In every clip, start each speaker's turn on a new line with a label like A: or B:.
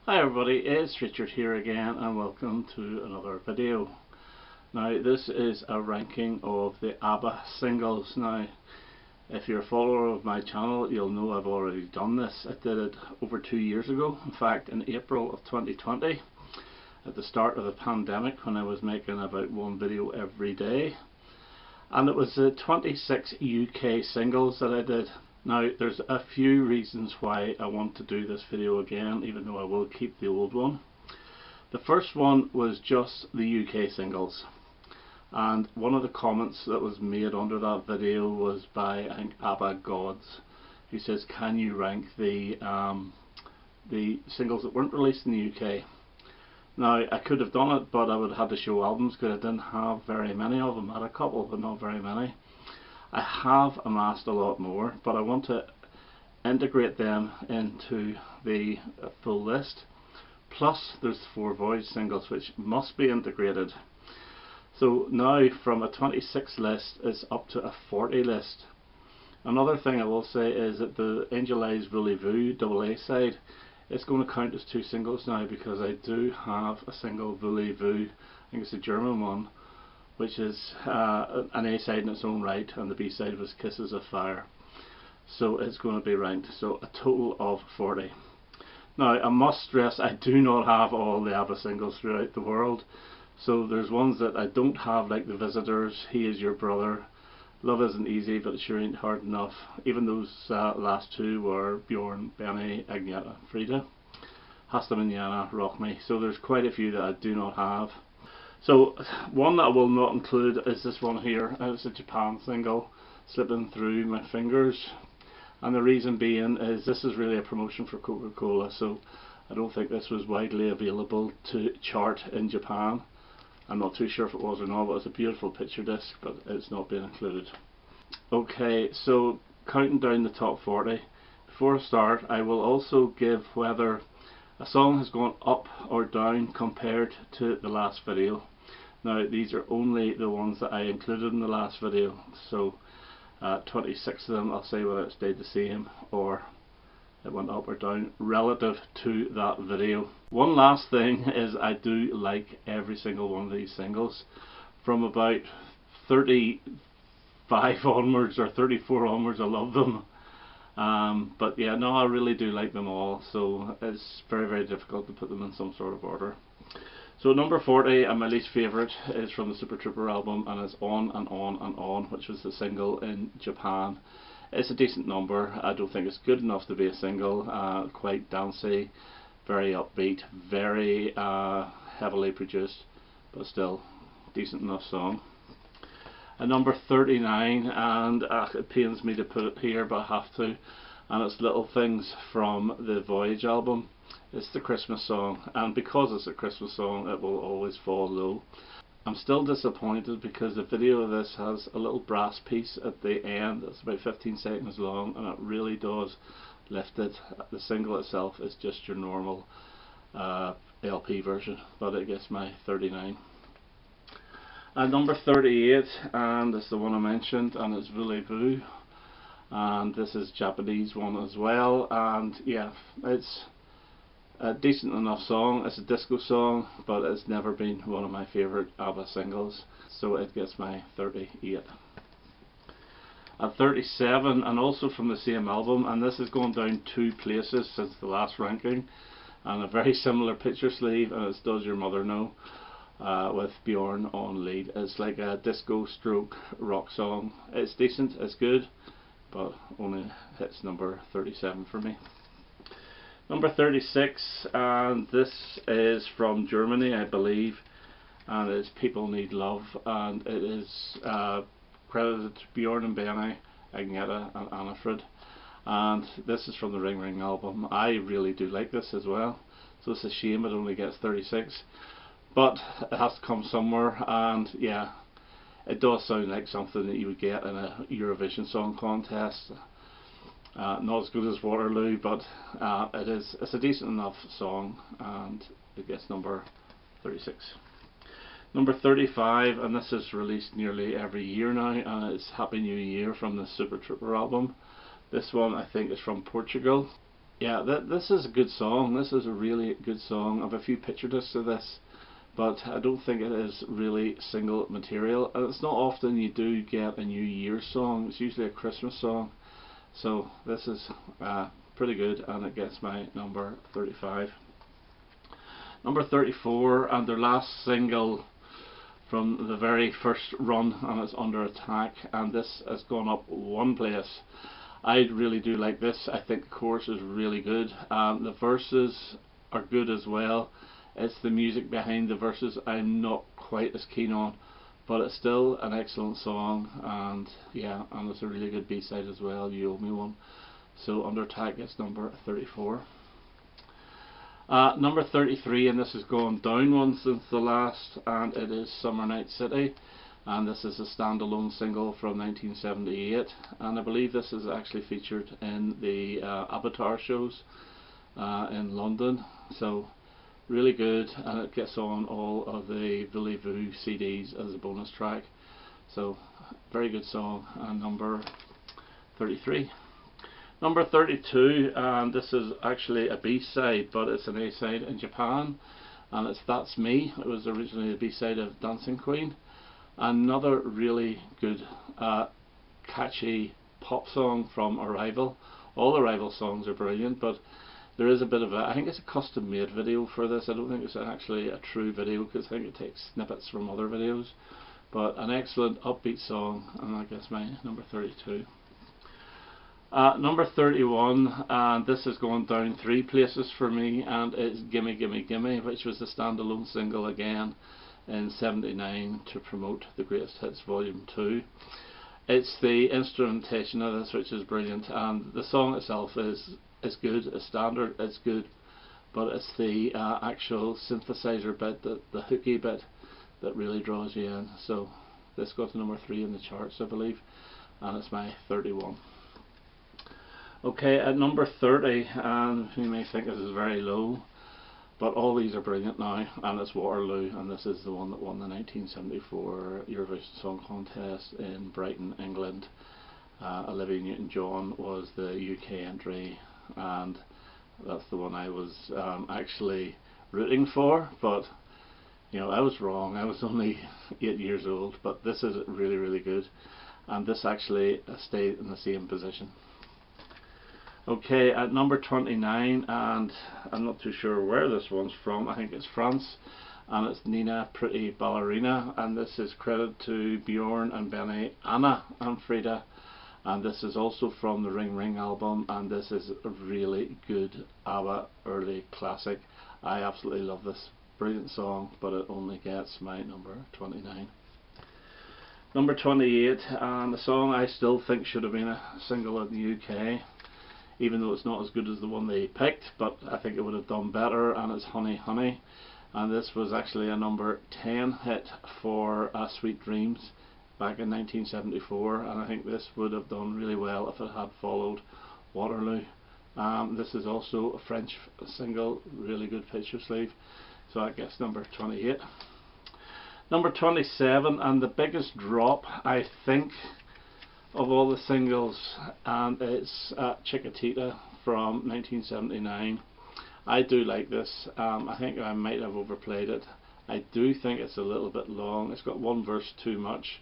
A: Hi everybody, it's Richard here again and welcome to another video. Now this is a ranking of the ABBA singles. Now if you're a follower of my channel you'll know I've already done this. I did it over 2 years ago, in fact in April of 2020 at the start of the pandemic when I was making about one video every day, and it was 26 UK singles that I did. Now there's a few reasons why I want to do this video again, even though I will keep the old one. The first one was just the UK singles, and one of the comments that was made under that video was by, I think, ABBA Gods, who says, can you rank the singles that weren't released in the UK? Now I could have done it, but I would have had to show albums because I didn't have very many of them. I had a couple but not very many. I have amassed a lot more, but I want to integrate them into the full list. Plus there's 4 Voyage singles which must be integrated. So now from a 26 list is up to a 40 list. Another thing I will say is that the Angel Eyes Voulez-Vous AA side is going to count as 2 singles now, because I do have a single Voulez-Vous, I think it's a German one, which is an A side in its own right, and the B side was Kisses of Fire. So it's going to be ranked, so a total of 40. Now I must stress I do not have all the ABBA singles throughout the world, so there's ones that I don't have, like The Visitors, He Is Your Brother, Love Isn't Easy But It Sure Ain't Hard Enough. Even those last 2 were Bjorn, Benny, Agneta, Frida, Hasta Mañana, Rock Me. So there's quite a few that I do not have. So one that I will not include is this one here. It's a Japan single, Slipping Through My Fingers, and the reason being is this is really a promotion for Coca-Cola, so I don't think this was widely available to chart in Japan. I'm not too sure if it was or not, but it's a beautiful picture disc, but it's not been included. Okay, so counting down the top 40. Before I start, I will also give whether a song has gone up or down compared to the last video. Now these are only the ones that I included in the last video, so 26 of them I'll say whether it stayed the same or it went up or down relative to that video. One last thing is I do like every single one of these singles. From about 35 onwards or 34 onwards I love them. But yeah, no, I really do like them all, so it's very, very difficult to put them in some sort of order. So number 40, and my least favourite, is from the Super Trooper album, and it's On and On and On, which was the single in Japan. It's a decent number. I don't think it's good enough to be a single. Quite dancey, very upbeat, very heavily produced, but still decent enough song. And number 39, and it pains me to put it here but I have to, and it's Little Things from the Voyage album. It's the Christmas song, and because it's a Christmas song it will always fall low. I'm still disappointed because the video of this has a little brass piece at the end that's about 15 seconds long, and it really does lift it. The single itself is just your normal LP version, but it gets my 39. And number 38, and it's the one I mentioned, and it's Voulez-Vous, and this is Japanese one as well, and yeah, it's a decent enough song. It's a disco song, but it's never been one of my favourite ABBA singles, so it gets my 38. At 37, and also from the same album, and this has gone down 2 places since the last ranking, and a very similar picture sleeve, and it's Does Your Mother Know, with Bjorn on lead. It's like a disco stroke rock song. It's decent, it's good, but only hits number 37 for me. Number 36, and this is from Germany I believe, and it's People Need Love, and it is credited to Bjorn and Benny, Agneta and Annafrid, and this is from the Ring Ring album. I really do like this as well, so it's a shame it only gets 36. But it has to come somewhere, and yeah, it does sound like something that you would get in a Eurovision Song Contest. Not as good as Waterloo, but it's a decent enough song, and it gets number 36. Number 35, and this is released nearly every year now, and it's Happy New Year from the Super Trooper album. This one I think is from Portugal. yeah, this is a good song. This is a really good song. I have a few picture discs of this, but I don't think it is really single material. And it's not often you do get a New Year's song. It's usually a Christmas song. So this is pretty good, and it gets my number 35. Number 34, and their last single from the very first run, and it's Under Attack, and this has gone up one place. I really do like this. I think the chorus is really good. The verses are good as well. It's the music behind the verses I'm not quite as keen on, but it's still an excellent song, and yeah, and it's a really good B-side as well, You Owe Me One. So Under Attack gets number 34. Number 33, and this has gone down one since the last, and it is Summer Night City, and this is a standalone single from 1978, and I believe this is actually featured in the Avatar shows in London. So really good, and it gets on all of the Voulez-Vous CDs as a bonus track. So very good song, and number 33. Number 32, and this is actually a B-side, but it's an A-side in Japan, and it's That's Me. It was originally the B-side of Dancing Queen. Another really good catchy pop song from Arrival. All Arrival songs are brilliant, but there is a bit of I think it's a custom made video for this. I don't think it's actually a true video, because I think it takes snippets from other videos, but an excellent upbeat song, and I guess my number 32. Number 31, and this is going down 3 places for me, and it's Gimme Gimme Gimme, which was a standalone single again in '79 to promote the Greatest Hits Volume 2. It's the instrumentation of this which is brilliant, and the song itself is good, it's standard, it's good, but it's the actual synthesizer bit, the hooky bit, that really draws you in. So this got to number 3 in the charts, I believe, and it's my 31. Okay, at number 30, and you may think this is very low, but all these are brilliant now, and it's Waterloo, and this is the one that won the 1974 Eurovision Song Contest in Brighton, England. Olivia Newton-John was the UK entry, and that's the one I was actually rooting for, but you know, I was wrong. I was only 8 years old, but this is really, really good, and this actually stayed in the same position. Okay, at number 29, and I'm not too sure where this one's from. I think it's France, and it's Nina Pretty Ballerina, and this is credited to Bjorn and Benny, Anna and Frida, and this is also from the Ring Ring album, and this is a really good ABBA early classic. I absolutely love this brilliant song, but it only gets my number 29. Number 28, and the song I still think should have been a single in the UK, even though it's not as good as the one they picked, but I think it would have done better, and it's Honey Honey, and this was actually a number 10 hit for Sweet Dreams back in 1974, and I think this would have done really well if it had followed Waterloo. This is also a French single, really good picture sleeve, so I guess number 28. Number 27, and the biggest drop I think of all the singles, and it's Chiquitita from 1979. I do like this. I think I might have overplayed it. I do think it's a little bit long. It's got one verse too much,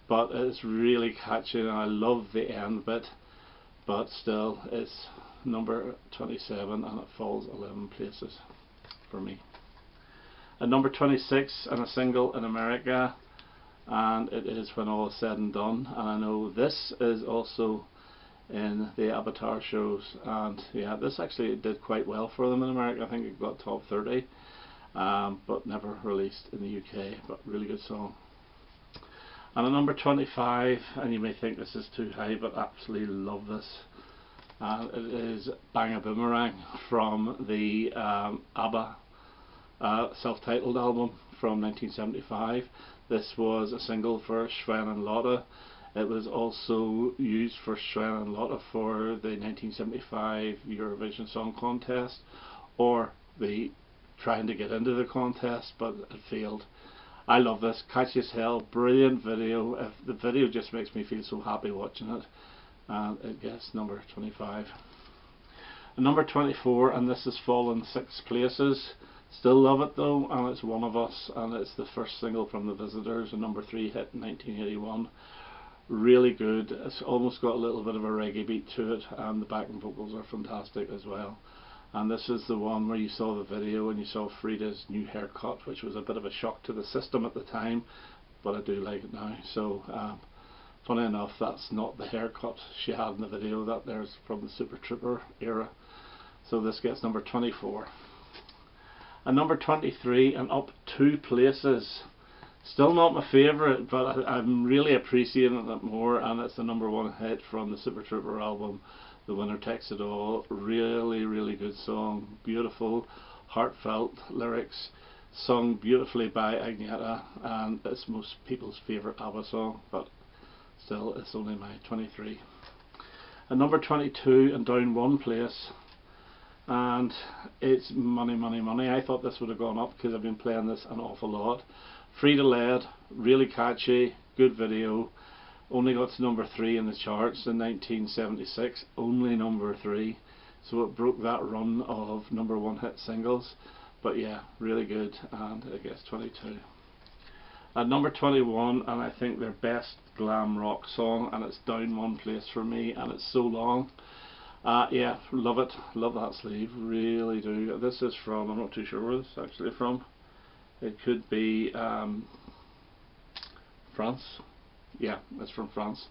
A: but it's really catchy, and I love the end bit, but still it's number 27, and it falls 11 places for me. At number 26, and a single in America, and it is When All Is Said and Done, and I know this is also in the Avatar shows, and yeah, this actually did quite well for them in America. I think it got top 30, but never released in the UK, but really good song. And at number 25, and you may think this is too high, but absolutely love this, and it is Bang a Boomerang from the ABBA self-titled album from 1975. This was a single for Sven and Lotte. It was also used for Sven and Lotte for the 1975 Eurovision Song Contest, or the trying to get into the contest, but it failed. I love this, catchy as hell, brilliant video. The video just makes me feel so happy watching it, and it gets number 25. At number 24, and this has fallen 6 places. Still love it though, and it's One of Us, and it's the first single from the Visitors, a number 3 hit in 1981. Really good. It's almost got a little bit of a reggae beat to it, and the backing vocals are fantastic as well. And this is the one where you saw the video and you saw Frida's new haircut, which was a bit of a shock to the system at the time, but I do like it now. So funny enough, that's not the haircut she had in the video. That there's from the Super Trooper era. So this gets number 24. And number 23, and up 2 places. Still not my favourite, but I'm really appreciating it more, and it's the number 1 hit from the Super Trooper album, The Winner Takes It All. Really, really good song. Beautiful, heartfelt lyrics, sung beautifully by Agneta, and it's most people's favourite ABBA song, but still it's only my 23. And number 22, and down 1 place, and it's Money Money Money. I thought this would have gone up because I've been playing this an awful lot. Frida led, really catchy, good video. Only got to number 3 in the charts in 1976, only number 3, so it broke that run of number 1 hit singles. But yeah, really good, and it gets 22. At number 21, and I think their best glam rock song, and it's down 1 place for me, and it's So Long. Yeah, love it, love that sleeve, really do. This is from, I'm not too sure where this is actually from. It could be France. Yeah, it's from France.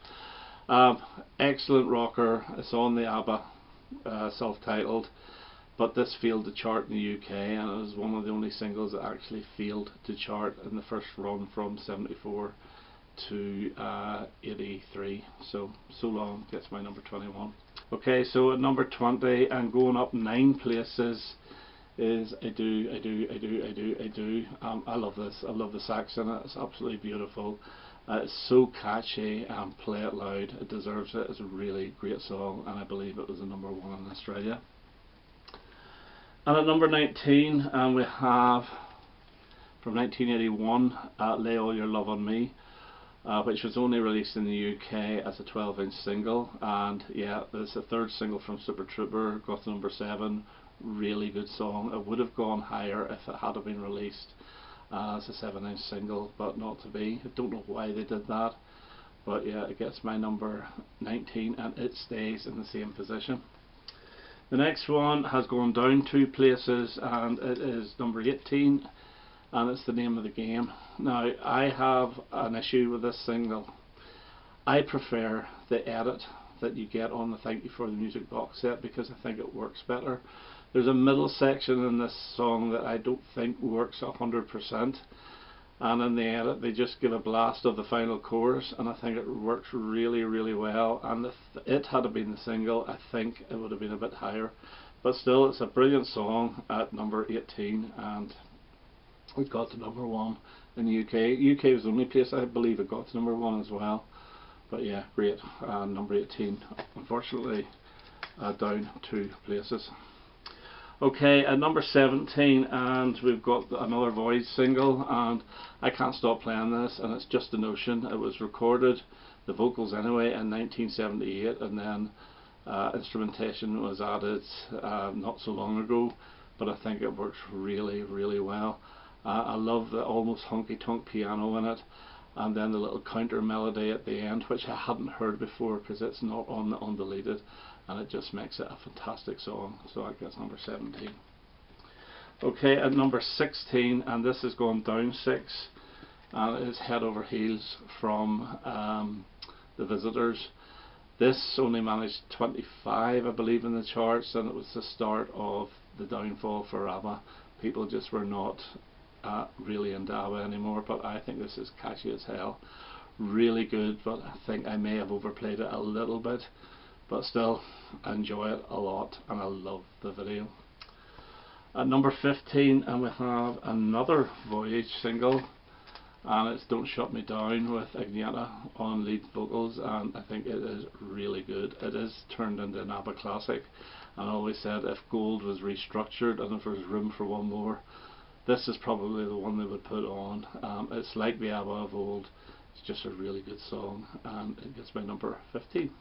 A: Excellent rocker. It's on the ABBA self-titled, but this failed to chart in the UK, and it was one of the only singles that actually failed to chart in the first run from 74 to 83. So Long gets my number 21. Okay, so at number 20, and going up 9 places, is I Do. I love this. I love the sax in it. It's absolutely beautiful. It's so catchy, and play it loud. It deserves it. It's a really great song, and I believe it was the number 1 in Australia. And at number 19, and we have from 1981, Lay All Your Love on Me, which was only released in the UK as a 12-inch single. And yeah, it's the 3rd single from Super Trooper, got to number 7. Really good song. It would have gone higher if it had been released as a 7-inch single, but not to be. I don't know why they did that, but yeah, it gets my number 19, and it stays in the same position. The next one has gone down 2 places, and it is number 18, and it's The Name of the Game. Now, I have an issue with this single. I prefer the edit that you get on the Thank You for the Music box set, because I think it works better. There's a middle section in this song that I don't think works 100%, and in the edit they just give a blast of the final chorus, and I think it works really, really well. And if it had been the single, I think it would have been a bit higher, but still, it's a brilliant song at number 18, and it got to number 1 in the UK. UK was the only place I believe it got to number 1 as well. But yeah, great. Number 18, unfortunately, down 2 places. Okay, at number 17, and we've got another Voyage single, and I can't stop playing this, and it's Just an Ocean. It was recorded, the vocals anyway, in 1978, and then instrumentation was added not so long ago, but I think it works really, really well. I love the almost honky-tonk piano in it, and then the little counter melody at the end, which I hadn't heard before because it's not on the undeleted, and it just makes it a fantastic song. So I guess number 17. Okay, at number 16, and this is going down 6, and it's Head Over Heels from the Visitors. This only managed 25, I believe, in the charts, and it was the start of the downfall for ABBA. People just were not really into ABBA anymore, but I think this is catchy as hell. Really good, but I think I may have overplayed it a little bit, but still, I enjoy it a lot, and I love the video. At number 15, and we have another Voyage single, and it's Don't Shut Me Down with Agneta on lead vocals, and I think it is really good. It is turned into an ABBA classic, and I always said if gold was restructured and if there was room for one more, this is probably the one they would put on. It's like the ABBA of old. It's just a really good song, and it gets my number 15.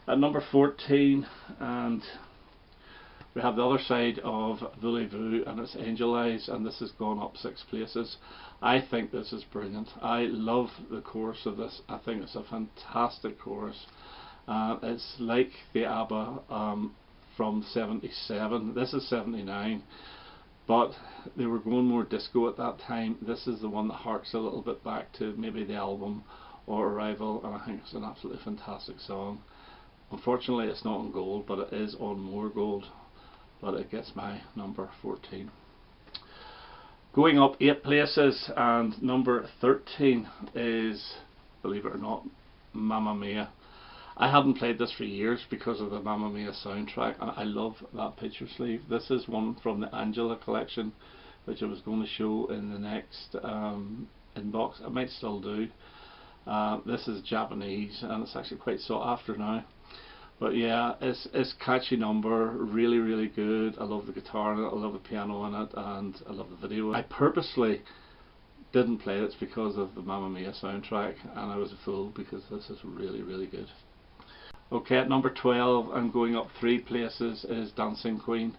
A: At number 14, and We have the other side of Voulez-Vous, and it's Angel Eyes, and this has gone up 6 places. I think this is brilliant. I love the chorus of this. I think it's a fantastic chorus. It's like the ABBA from 77. This is 79, but they were going more disco at that time. This is the one that harks a little bit back to maybe the album or Arrival, and I think it's an absolutely fantastic song. Unfortunately it's not on gold, but it is on more gold, but it gets my number 14. Going up 8 places, and number 13 is, believe it or not, Mamma Mia. I hadn't played this for years because of the Mamma Mia soundtrack, and I love that picture sleeve. This is one from the Angela collection, which I was going to show in the next inbox. I might still do. This is Japanese, and it's actually quite sought after now. But yeah, it's catchy number, really really good. I love the guitar in it, I love the piano in it, and I love the video. I purposely didn't play it because of the Mamma Mia soundtrack, and I was a fool because this is really really good. Okay, at number 12 and going up 3 places is Dancing Queen,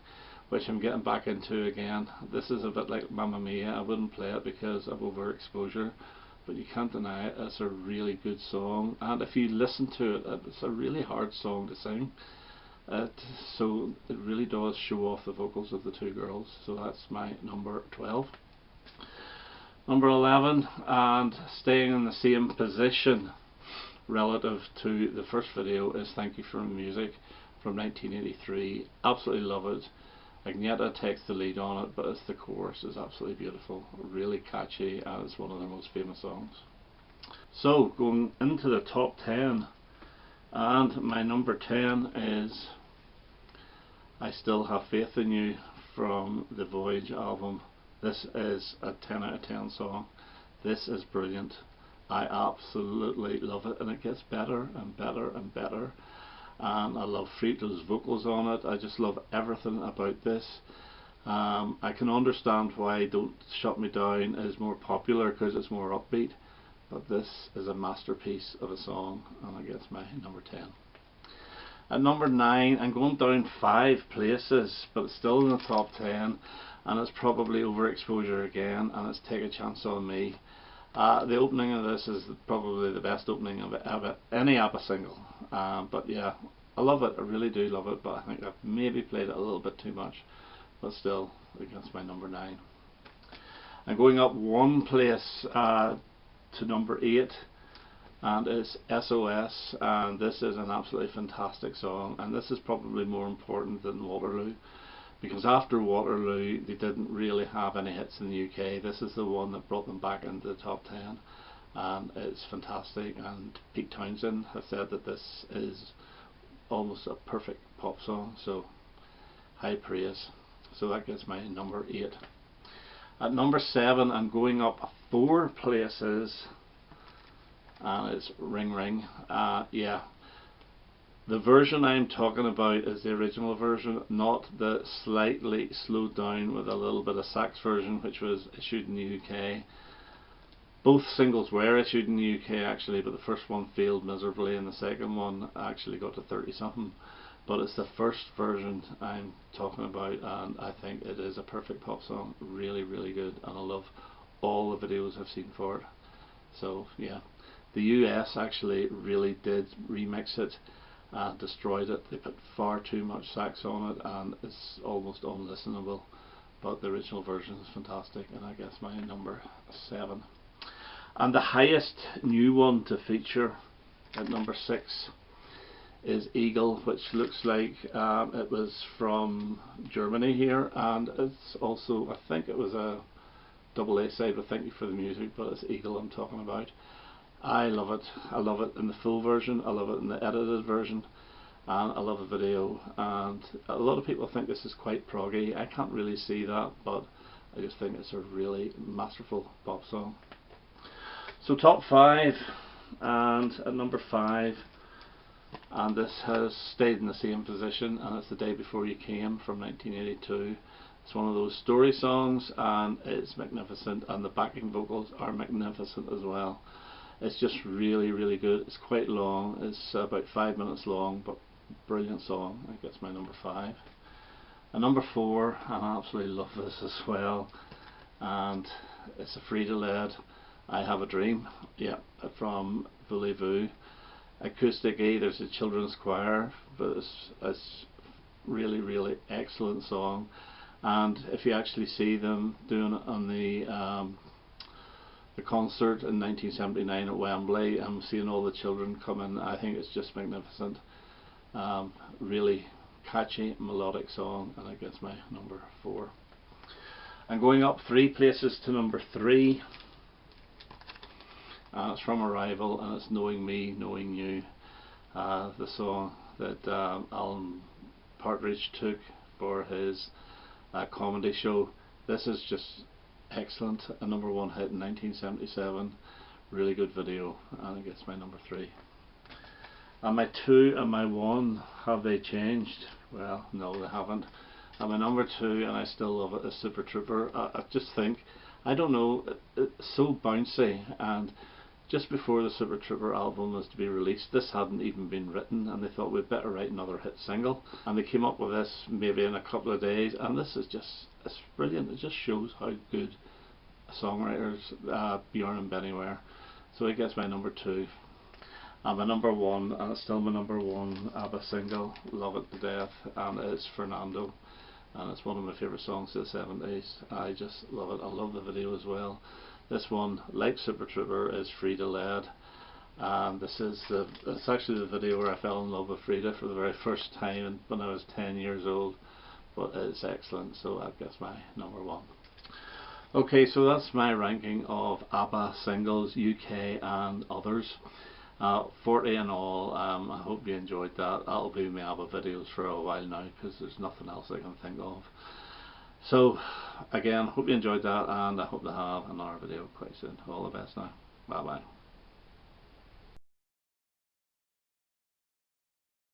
A: which I'm getting back into again. This is a bit like Mamma Mia. I wouldn't play it because of overexposure, but you can't deny it, it's a really good song, and if you listen to it, it's a really hard song to sing. So it really does show off the vocals of the 2 girls, so that's my number 12. Number 11, and staying in the same position relative to the first video, is Thank You for the Music from 1983. Absolutely love it. Agneta takes the lead on it, but the chorus is absolutely beautiful, really catchy, and it's one of their most famous songs. So going into the top 10, and my number 10 is I Still Have Faith in You from the Voyage album. This is a 10 out of 10 song. This is brilliant. I absolutely love it, and it gets better and better and better. And I love Frito's vocals on it. I just love everything about this. I can understand why Don't Shut Me Down is more popular because it's more upbeat, but this is a masterpiece of a song, and it gets my number 10. At number 9, I'm going down 5 places, but it's still in the top 10, and it's probably overexposure again, and it's Take a Chance on Me. The opening of this is probably the best opening of any ABBA single, but yeah, I love it, I really do love it, but I think I've maybe played it a little bit too much, but still, it gets my number 9. I'm going up 1 place to number 8, and it's SOS, and this is an absolutely fantastic song, and this is probably more important than Waterloo, because after Waterloo they didn't really have any hits in the UK. This is the one that brought them back into the top 10, and it's fantastic, and Pete Townsend has said that this is almost a perfect pop song, so high praise. So that gets my number 8. At number 7, I'm going up 4 places, and it's Ring Ring. Yeah, the version I'm talking about is the original version, not the slightly slowed down with a little bit of sax version, which was issued in the UK. Both singles were issued in the UK actually, but the first one failed miserably, and the second one actually got to 30 something. But it's the first version I'm talking about, and I think it is a perfect pop song, really really good, and I love all the videos I've seen for it. So yeah, the US actually really did remix it and destroyed it. They put far too much sax on it, and it's almost unlistenable, but the original version is fantastic, and I guess my number 7. And the highest new one to feature at number 6 is Eagle, which looks like it was from Germany here, and it's also, I think it was a double A side with Thank You for the Music, but it's Eagle I'm talking about. I love it. I love it in the full version, I love it in the edited version, and I love the video, and a lot of people think this is quite proggy. I can't really see that, but I just think it's a really masterful pop song. So top 5, and at number 5, and this has stayed in the same position, and it's The Day Before You Came from 1982. It's one of those story songs, and it's magnificent, and the backing vocals are magnificent as well. It's just really really good. It's quite long, it's about 5 minutes long, but brilliant song. I think it's my number 5. And number 4, and I absolutely love this as well, and it's a Frida-led I Have a Dream, yeah, from Voulez-Vous. Acoustic-y, there's a children's choir, but it's really, really excellent song. And if you actually see them doing it on the concert in 1979 at Wembley, and seeing all the children come in, I think it's just magnificent. Really catchy melodic song, and it gets my number 4. And going up 3 places to number 3, it's from Arrival, and it's Knowing Me, Knowing You, the song that Alan Partridge took for his comedy show. This is just excellent, a number 1 hit in 1977, really good video, and it gets my number 3. And my 2 and my 1, have they changed? Well, no, they haven't. And my number 2, and I still love it, is Super Trooper. I just think, I don't know, it's so bouncy, and just before the Super Trooper album was to be released, this hadn't even been written, and they thought we'd better write another hit single, and they came up with this maybe in a couple of days, and this is just, it's brilliant. It just shows how good songwriters Bjorn and Benny were. So it gets my number 2. And my number 1, and it's still my number 1 ABBA single, love it to death, and it's Fernando, and it's one of my favourite songs of the 70s. I just love it. I love the video as well. This one, like Super Trooper, is Frida-led, and this is it's actually the video where I fell in love with Frida for the very first time when I was 10 years old, but it's excellent, so that gets my number 1. Okay, so that's my ranking of ABBA singles, UK and others. 40 in all. I hope you enjoyed that. That'll be my ABBA videos for a while now, because there's nothing else I can think of. So again, hope you enjoyed that, and I hope to have another video quite soon. All the best now. Bye bye.